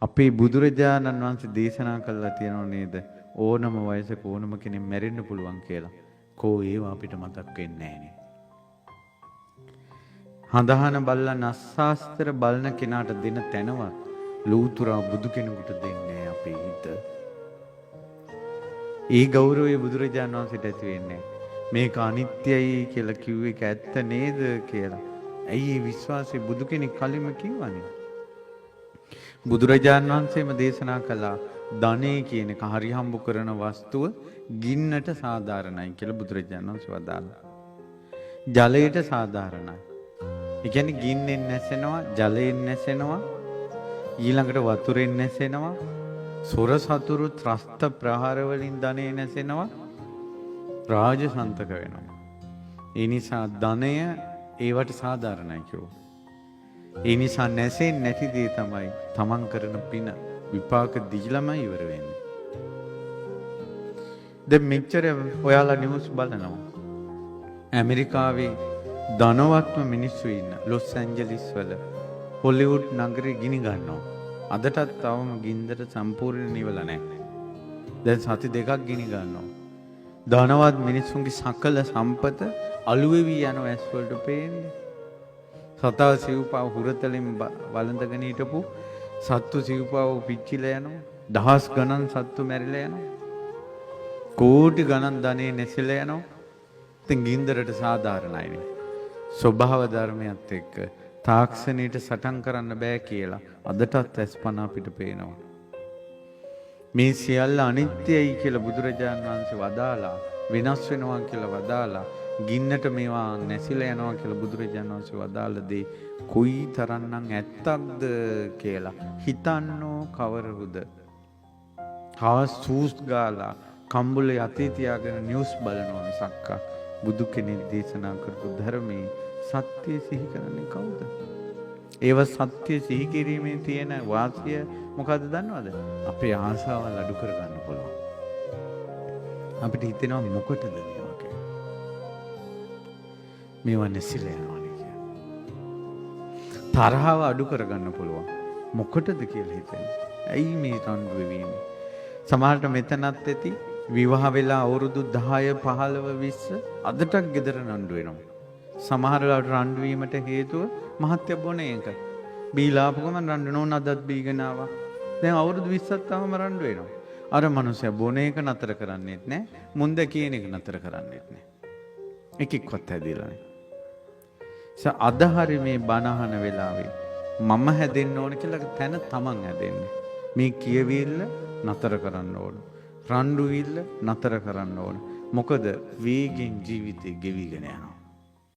අපේ බුදුරජාණන් වහන්සේ දේශනා කළා තියෙනව නේද? ඕනම වයසක ඕනම කෙනෙක් මැරෙන්න පුළුවන් කියලා. කෝ ඒවා අපිට මතක් වෙන්නේ නැහනේ. හඳහන බල්ලා නස්සාස්තර බලන කෙනාට දෙන තැනවත් ලූතුරා බුදු කෙනෙකුට දෙන්නේ අපේ හිත. ඒ ගෞරවය බුදුරජාණන් වහන්සේට ඇති වෙන්නේ. මේක අනිත්‍යයි කියලා කිව්වේ ඒක ඇත්ත නේද කියලා. ඇයි මේ විශ්වාසය බුදු කෙනෙක් කලින්ම කිව්වනේ? බුදුරජාණන් වහන්සේම දේශනා කළා ධනෙ කියන එක හරි හම්බ කරන වස්තුව ගින්නට සාධාරණයි කියලා බුදුරජාණන් වහන්සේ වදාළා. ජලයට සාධාරණයි. ඒ කියන්නේ ගින්නෙන් නැසෙනවා, ජලයෙන් නැසෙනවා, ඊළඟට වතුරෙන් නැසෙනවා, සොර සතුරු ත්‍රස්ත ප්‍රහාර වලින් ධනෙ නැසෙනවා, රාජසන්තක වෙනවා. ඒ නිසා ධනය ඒවට සාධාරණයි කිව්වා. ඒ නිසා නැසෙන්නේ නැති දේ තමයි තමන් කරන පින විපාක දීලම ඉවර වෙන්නේ. දැන් මෙච්චර ඔයාලා නිවුස් බලනවා. ඇමරිකාවේ ධනවත්ම මිනිස්සු ඉන්න ලොස් ඇන්ජලිස් වල හොලිවුඩ් නගරේ ගිනි ගන්නවා. අදටත් තවම ගින්දර සම්පූර්ණ නිවලා නැහැ. දැන් සති දෙකක් ගිනි ගන්නවා. ධනවත් මිනිස්සුන්ගේ සකල සම්පත අලුවෙවි යන ඇස් වලට පේන්නේ. සතාව සිව්පාව හුරතලින් වළඳගෙන හිටපු සත්තු සිව්පාව පිච්චිලා යනවා. දහස් ගණන් සත්තු මැරිලා යනවා. කෝටි ගණන් ධනෙ නැසිලා යනවා. ඉතින් ගින්දරට සාධාරණයිනේ. ස්වභාව ධර්මයත් එක්ක තාක්ෂණයට සටන් කරන්න බෑ කියලා අදටත් ඇස්පන අපිට පේනවා. මේ සියල්ල අනිත්‍යයි කියලා බුදුරජාණන් වහන්සේ වදාලා, වෙනස් වෙනවා කියලා වදාලා, ගින්නට මේවා නැසිලා යනවා කියලා බුදුරජාණන් වහන්සේ වදාළ දේ කොයි තරම්නම් ඇත්තක්ද කියලා හිතන්නෝ කවරහුද? සූස් ගාලා කම්බුලේ අතේ තියාගෙන නිවුස් බලනවා මිසක් බුදු කෙනෙක් දේශනා කරපු ධර්මයේ සත්‍ය සිහි කරන්නේ කවුද? ඒව සත්‍ය සිහි කිරීමේ තියෙන වාසිය මොකද්ද දන්නවද? අපේ ආසාවල් අඩු කරගන්න පුළුවන්. අපිට හිතෙනවා මොකටද මේවා කියලා. මේවා නැසිලා යනවානේ කියලා. තරහව අඩු කරගන්න පුළුවන්. මොකටද කියලා හිතෙන්නේ. ඇයි මේ රණ්ඩු වෙවීම? සමහරට මෙතනත් ඇති විවාහ වෙලා අවුරුදු 10 15 20 අදටත් ගෙදර රණ්ඩු වෙනවා. සමහරවල්ට රණ්ඩු වීමට හේතුව මහත්ය බොන එක. බීලාපු ගමන් රණ්ඩු නොවන අදත් බීගෙන ආවා. දැන් අවුරුදු 20ක් තාම රණ්ඩු වෙනවා. අර මනුස්සයා බොන එක නතර කරන්නේත් නැහැ. මුන්ද කියන එක නතර කරන්නේත් නැහැ. එකෙක්වත් හැදිලා නැහැ. අද හරි මේ බනහන වෙලාවේ මම හැදෙන්න ඕන කියලා තැන තමන් හැදෙන්නේ. මේ කියවිල්ල නතර කරන්න ඕන. රණ්ඩු විල්ල නතර කරන්න ඕන. මොකද වේගෙන් ජීවිතේ ගෙවිගෙන යනවා.